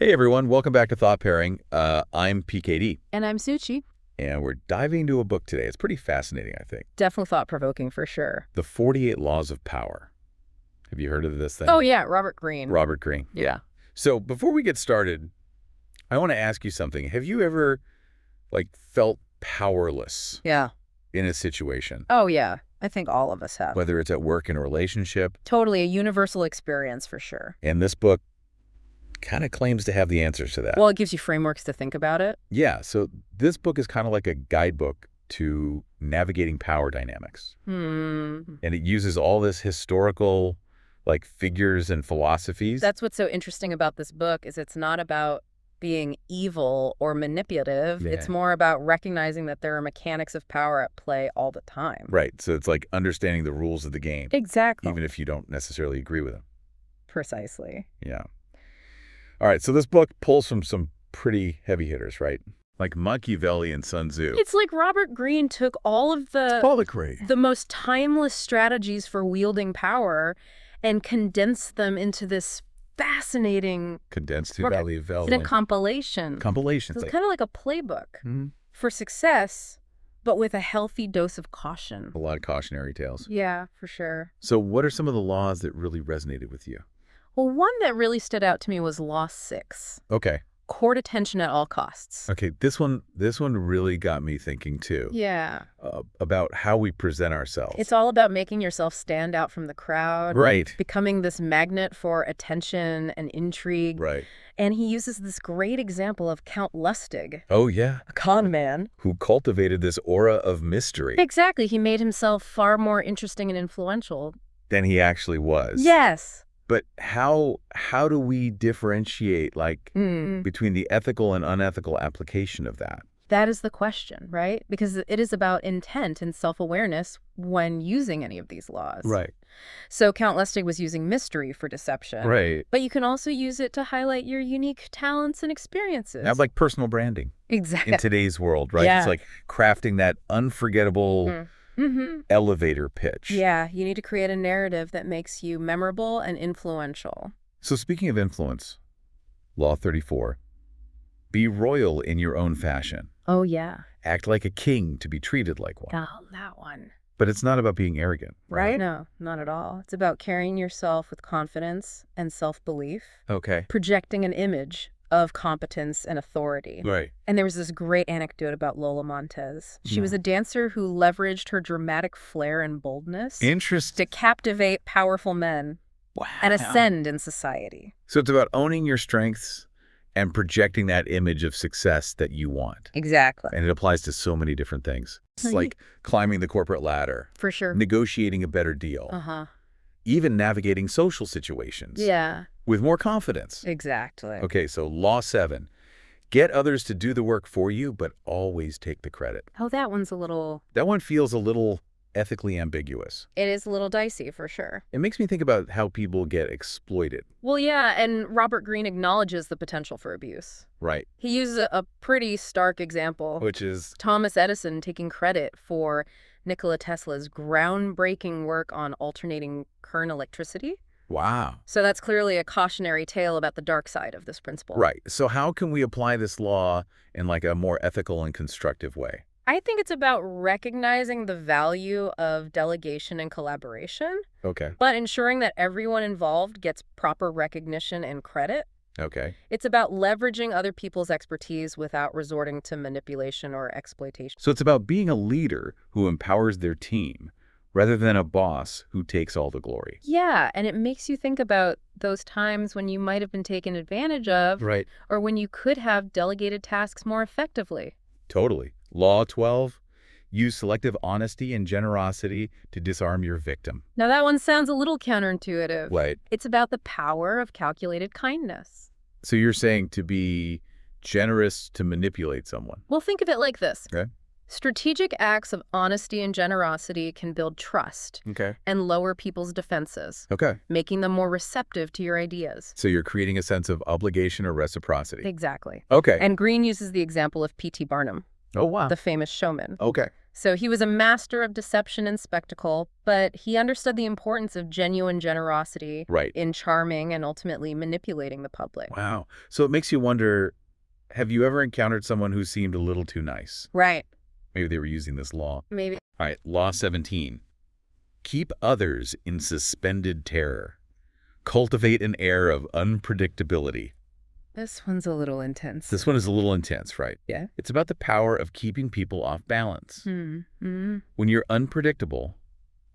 Hey everyone, welcome back to Thought Pairing. I'm PKD, And I'm Suchi. and we're diving into a book today. It's pretty fascinating, I think. Definitely thought-provoking for sure. The 48 Laws of Power. Have you heard of this thing? Oh, yeah, Robert Greene. Robert Greene. Yeah. So before we get started, I want to ask you something. Have you ever, felt powerless Yeah. in a situation? Oh, yeah. I think all of us have. Whether it's at work, in a relationship? Totally a universal experience for sure. And this book kind of claims to have the answers to that. Well, it gives you frameworks to think about it. Yeah, so this book is kind of like a guidebook to navigating power dynamics. And it uses all this historical, figures and philosophies. That's what's so interesting about this book is it's not about being evil or manipulative. Yeah. It's more about recognizing that there are mechanics of power at play all the time. Right, so it's like understanding the rules of the game, Exactly. even if you don't necessarily agree with them. Precisely. Yeah. All right, so this book pulls from some pretty heavy hitters, right? Like Machiavelli and Sun Tzu. It's like Robert Greene took all of the most timeless strategies for wielding power and condensed them into this fascinating Condensed to work. Valley It's a compilation. Compilations. So it's kind of like a playbook for success, but with a healthy dose of caution. A lot of cautionary tales. Yeah, for sure. So what are some of the laws that really resonated with you? Well, one that really stood out to me was Law 6. Okay. Court attention at all costs. Okay, this one really got me thinking too. Yeah. About how we present ourselves. It's all about making yourself stand out from the crowd. Right. Becoming this magnet for attention and intrigue. Right. And he uses this great example of Count Lustig, Oh, yeah. a con man. Who cultivated this aura of mystery Exactly. He made himself far more interesting and influential. than he actually was. Yes. But how do we differentiate between the ethical and unethical application of that? That is the question, right? Because it is about intent and self-awareness when using any of these laws. Right. So Count Lustig was using mystery for deception. Right. But you can also use it to highlight your unique talents and experiences. Have like personal branding Exactly. in today's world, right? Yeah. It's like crafting that unforgettable elevator pitch. Yeah, you need to create a narrative that makes you memorable and influential. So speaking of influence, Law 34, be royal in your own fashion. Oh, yeah. Act like a king to be treated like one. Oh, that one. But it's not about being arrogant, right? No, not at all. It's about carrying yourself with confidence and self-belief, Okay. projecting an image of competence and authority. Right. And there was this great anecdote about Lola Montez. She was a dancer who leveraged her dramatic flair and boldness Interesting. to captivate powerful men Wow. and ascend in society. So it's about owning your strengths and projecting that image of success that you want. Exactly. And it applies to so many different things. It's Oh, like climbing the corporate ladder, For sure. negotiating a better deal, Uh-huh. even navigating social situations Yeah, with more confidence. exactly. Okay, so Law 7, get others to do the work for you, but always take the credit. Oh, that one's a little... That one feels a little ethically ambiguous. It is a little dicey, for sure. It makes me think about how people get exploited. Well, yeah, and Robert Greene acknowledges the potential for abuse. Right. He uses a pretty stark example. Which is, Thomas Edison taking credit for Nikola Tesla's groundbreaking work on alternating current electricity. wow. So that's clearly a cautionary tale about the dark side of this principle. Right. So how can we apply this law in a more ethical and constructive way? I think it's about recognizing the value of delegation and collaboration, Okay. but ensuring that everyone involved gets proper recognition and credit. Okay. It's about leveraging other people's expertise without resorting to manipulation or exploitation. So it's about being a leader who empowers their team rather than a boss who takes all the glory. Yeah, and it makes you think about those times when you might have been taken advantage of, Right. or when you could have delegated tasks more effectively. Totally. Law 12, use selective honesty and generosity to disarm your victim. Now that one sounds a little counterintuitive. Right. It's about the power of calculated kindness. So you're saying to be generous to manipulate someone. Well, think of it like this. Okay. Strategic acts of honesty and generosity can build trust Okay. and lower people's defenses, Okay. making them more receptive to your ideas. So you're creating a sense of obligation or reciprocity. Exactly. Okay. And Greene uses the example of P.T. Barnum, Oh, wow. the famous showman. Okay. So he was a master of deception and spectacle, but he understood the importance of genuine generosity in charming and ultimately manipulating the public. Wow. So it makes you wonder, have you ever encountered someone who seemed a little too nice? Right. Maybe they were using this law. Maybe. All right, Law 17. Keep others in suspended terror. Cultivate an air of unpredictability. This one's a little intense. This one is a little intense, right? Yeah. It's about the power of keeping people off balance. When you're unpredictable,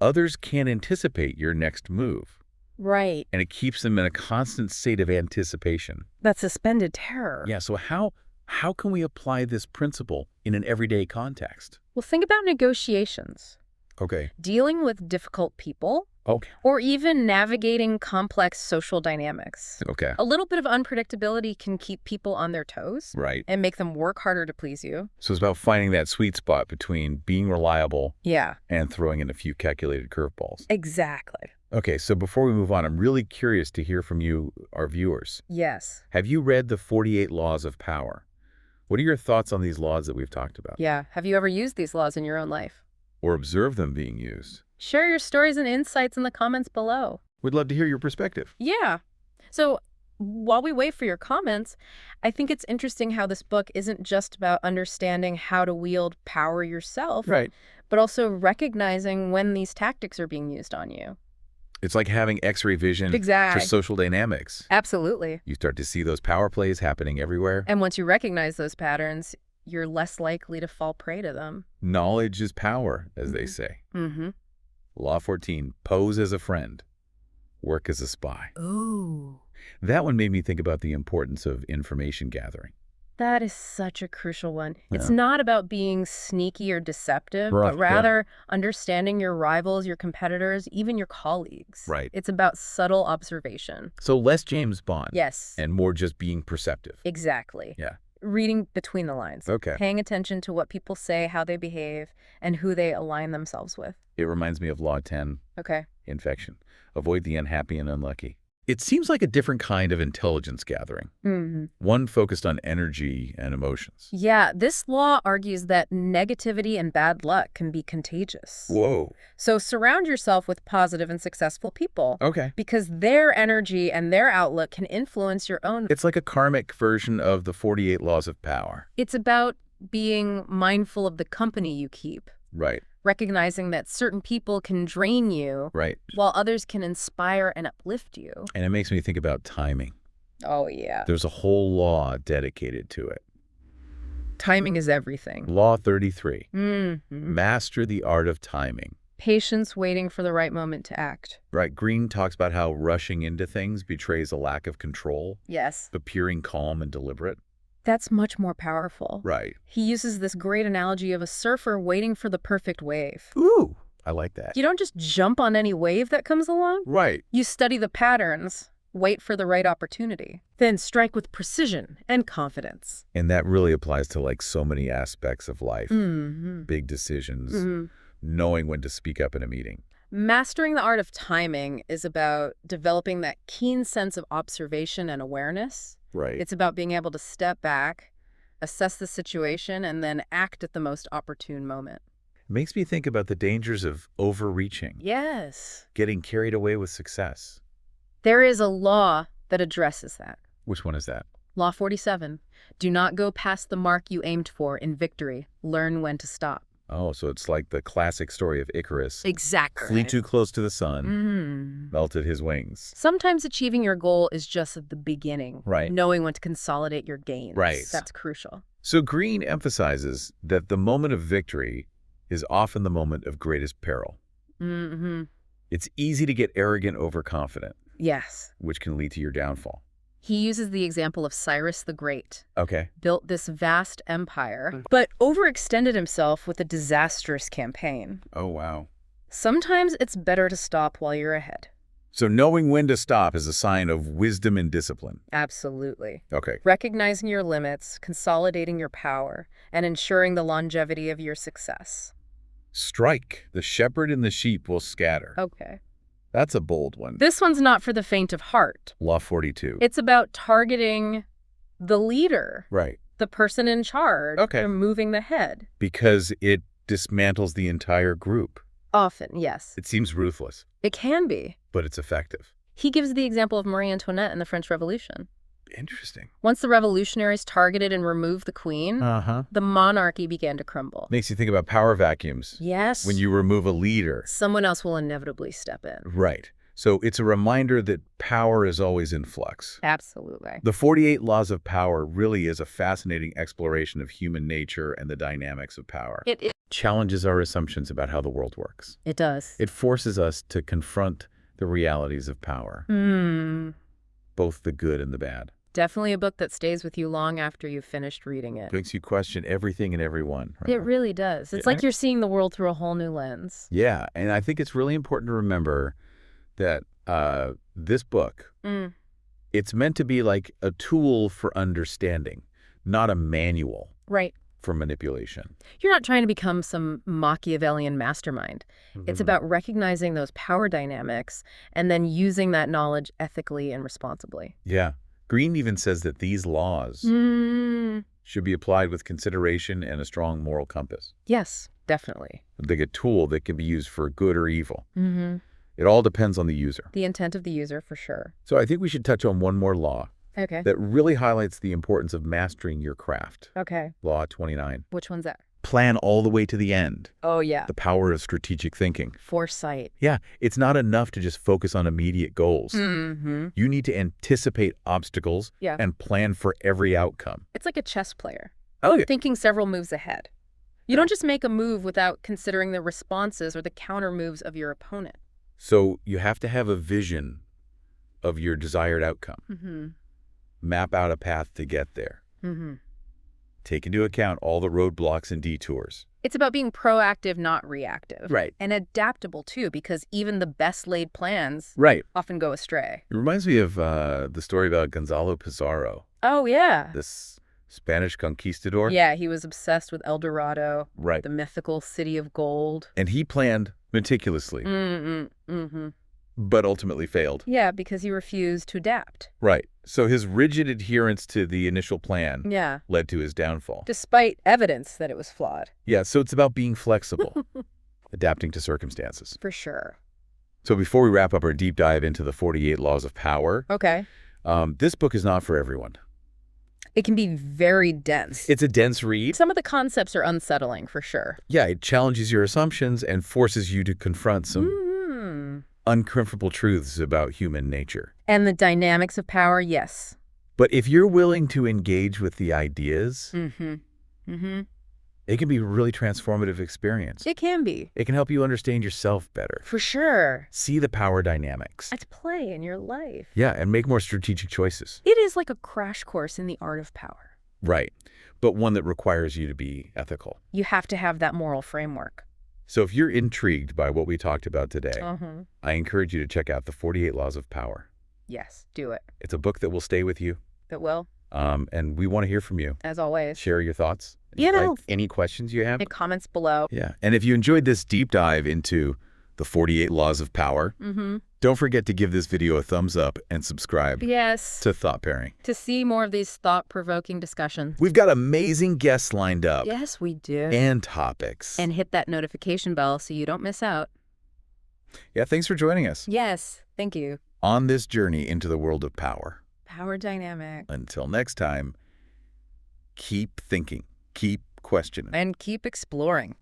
others can't anticipate your next move. Right. And it keeps them in a constant state of anticipation. That's suspended terror. Yeah, so how can we apply this principle in an everyday context? Well, think about negotiations. Okay. Dealing with difficult people. Okay. Or even navigating complex social dynamics. Okay. A little bit of unpredictability can keep people on their toes. Right. And make them work harder to please you. So it's about finding that sweet spot between being reliable and throwing in a few calculated curveballs. Exactly. Okay, so before we move on, I'm really curious to hear from you, our viewers. Yes. Have you read the 48 Laws of Power? What are your thoughts on these laws that we've talked about? Yeah. Have you ever used these laws in your own life? Or observed them being used? Share your stories and insights in the comments below. We'd love to hear your perspective. Yeah. So while we wait for your comments, I think it's interesting how this book isn't just about understanding how to wield power yourself, but also recognizing when these tactics are being used on you. It's like having X-ray vision for social dynamics. Absolutely. You start to see those power plays happening everywhere. And once you recognize those patterns, you're less likely to fall prey to them. Knowledge is power, as they say. Law 14, pose as a friend, work as a spy. Ooh. That one made me think about the importance of information gathering. That is such a crucial one. Yeah. It's not about being sneaky or deceptive, but rather understanding your rivals, your competitors, even your colleagues. Right. It's about subtle observation. So less James Bond. Yes. And more just being perceptive. Exactly. Yeah. Reading between the lines. Okay. Paying attention to what people say, how they behave, and who they align themselves with. It reminds me of Law 10. Okay. Infection. Avoid the unhappy and unlucky. It seems like a different kind of intelligence gathering. One focused on energy and emotions. Yeah, this law argues that negativity and bad luck can be contagious. Whoa. So surround yourself with positive and successful people. Okay. Because their energy and their outlook can influence your own. It's like a karmic version of the 48 Laws of Power. It's about being mindful of the company you keep. Right. Recognizing that certain people can drain you, while others can inspire and uplift you. And it makes me think about timing. Oh, yeah. There's a whole law dedicated to it. Timing is everything. Law 33. Master the art of timing. Patience waiting for the right moment to act. Right. Greene talks about how rushing into things betrays a lack of control. Yes. Appearing calm and deliberate. That's much more powerful. Right. He uses this great analogy of a surfer waiting for the perfect wave. Ooh, I like that. You don't just jump on any wave that comes along. Right. You study the patterns, wait for the right opportunity, then strike with precision and confidence. And that really applies to like so many aspects of life. Big decisions, knowing when to speak up in a meeting. Mastering the art of timing is about developing that keen sense of observation and awareness. Right. It's about being able to step back, assess the situation, and then act at the most opportune moment. It makes me think about the dangers of overreaching. Yes. Getting carried away with success. There is a law that addresses that. Which one is that? Law 47. Do not go past the mark you aimed for in victory. Learn when to stop. Oh, so it's like the classic story of Icarus. Exactly. Flew too close to the sun, melted his wings. Sometimes achieving your goal is just at the beginning. Right. Knowing when to consolidate your gains. Right. That's crucial. So Greene emphasizes that the moment of victory is often the moment of greatest peril. It's easy to get arrogant, overconfident. Yes. Which can lead to your downfall. He uses the example of Cyrus the Great. Okay. Built this vast empire, but overextended himself with a disastrous campaign. Oh, wow. Sometimes it's better to stop while you're ahead. So knowing when to stop is a sign of wisdom and discipline. Absolutely. Okay. Recognizing your limits, consolidating your power, and ensuring the longevity of your success. Strike. The shepherd and the sheep will scatter. Okay. That's a bold one. This one's not for the faint of heart. Law 42. It's about targeting the leader. Right. The person in charge. Okay. Or moving the head. Because it dismantles the entire group. Often, yes. It seems ruthless. It can be. But it's effective. He gives the example of Marie Antoinette in the French Revolution. Interesting. Once the revolutionaries targeted and removed the queen, the monarchy began to crumble. Makes you think about power vacuums. Yes. When you remove a leader. Someone else will inevitably step in. Right. So it's a reminder that power is always in flux. Absolutely. The 48 Laws of Power really is a fascinating exploration of human nature and the dynamics of power. It challenges our assumptions about how the world works. It does. It forces us to confront the realities of power. Both the good and the bad. Definitely a book that stays with you long after you've finished reading it. Makes you question everything and everyone. Right? It really does. It's like you're seeing the world through a whole new lens. Yeah, and I think it's really important to remember that this book, it's meant to be like a tool for understanding, not a manual. Right. For manipulation. You're not trying to become some Machiavellian mastermind. It's about recognizing those power dynamics and then using that knowledge ethically and responsibly. Yeah. Greene even says that these laws should be applied with consideration and a strong moral compass. Yes, definitely. Like a tool that can be used for good or evil. It all depends on the user. The intent of the user, for sure. So I think we should touch on one more law. Okay. That really highlights the importance of mastering your craft. Okay. Law 29. Which one's that? Plan all the way to the end. Oh, yeah. The power of strategic thinking. Foresight. Yeah, it's not enough to just focus on immediate goals. You need to anticipate obstacles and plan for every outcome. It's like a chess player. Oh, yeah. Thinking several moves ahead. You don't just make a move without considering the responses or the counter moves of your opponent. So you have to have a vision of your desired outcome. Map out a path to get there. Take into account all the roadblocks and detours. It's about being proactive, not reactive. Right. And adaptable, too, because even the best laid plans often go astray. It reminds me of the story about Gonzalo Pizarro. Oh, yeah. This Spanish conquistador. Yeah, he was obsessed with El Dorado, right. The mythical city of gold. And he planned meticulously. But ultimately failed. Yeah, because he refused to adapt. Right. So his rigid adherence to the initial plan led to his downfall. Despite evidence that it was flawed. Yeah, so it's about being flexible, adapting to circumstances. For sure. So before we wrap up our deep dive into the 48 Laws of Power, this book is not for everyone. It can be very dense. It's a dense read. Some of the concepts are unsettling, for sure. Yeah, it challenges your assumptions and forces you to confront some uncomfortable truths about human nature. And the dynamics of power, yes. But if you're willing to engage with the ideas, it can be a really transformative experience. It can be. It can help you understand yourself better. For sure. See the power dynamics. At play in your life. Yeah, and make more strategic choices. It is like a crash course in the art of power. Right, but one that requires you to be ethical. You have to have that moral framework. So if you're intrigued by what we talked about today, I encourage you to check out the 48 Laws of Power. Yes, do it. It's a book that will stay with you. It will. And we want to hear from you. As always. Share your thoughts. Any questions you have. In comments below. Yeah. And if you enjoyed this deep dive into the 48 Laws of Power, don't forget to give this video a thumbs up and subscribe to Thought Pairing. To see more of these thought-provoking discussions. We've got amazing guests lined up. Yes, we do. And topics. And hit that notification bell so you don't miss out. Yeah, thanks for joining us. Yes, thank you. On this journey into the world of power. Power dynamic. Until next time, keep thinking, keep questioning. And keep exploring.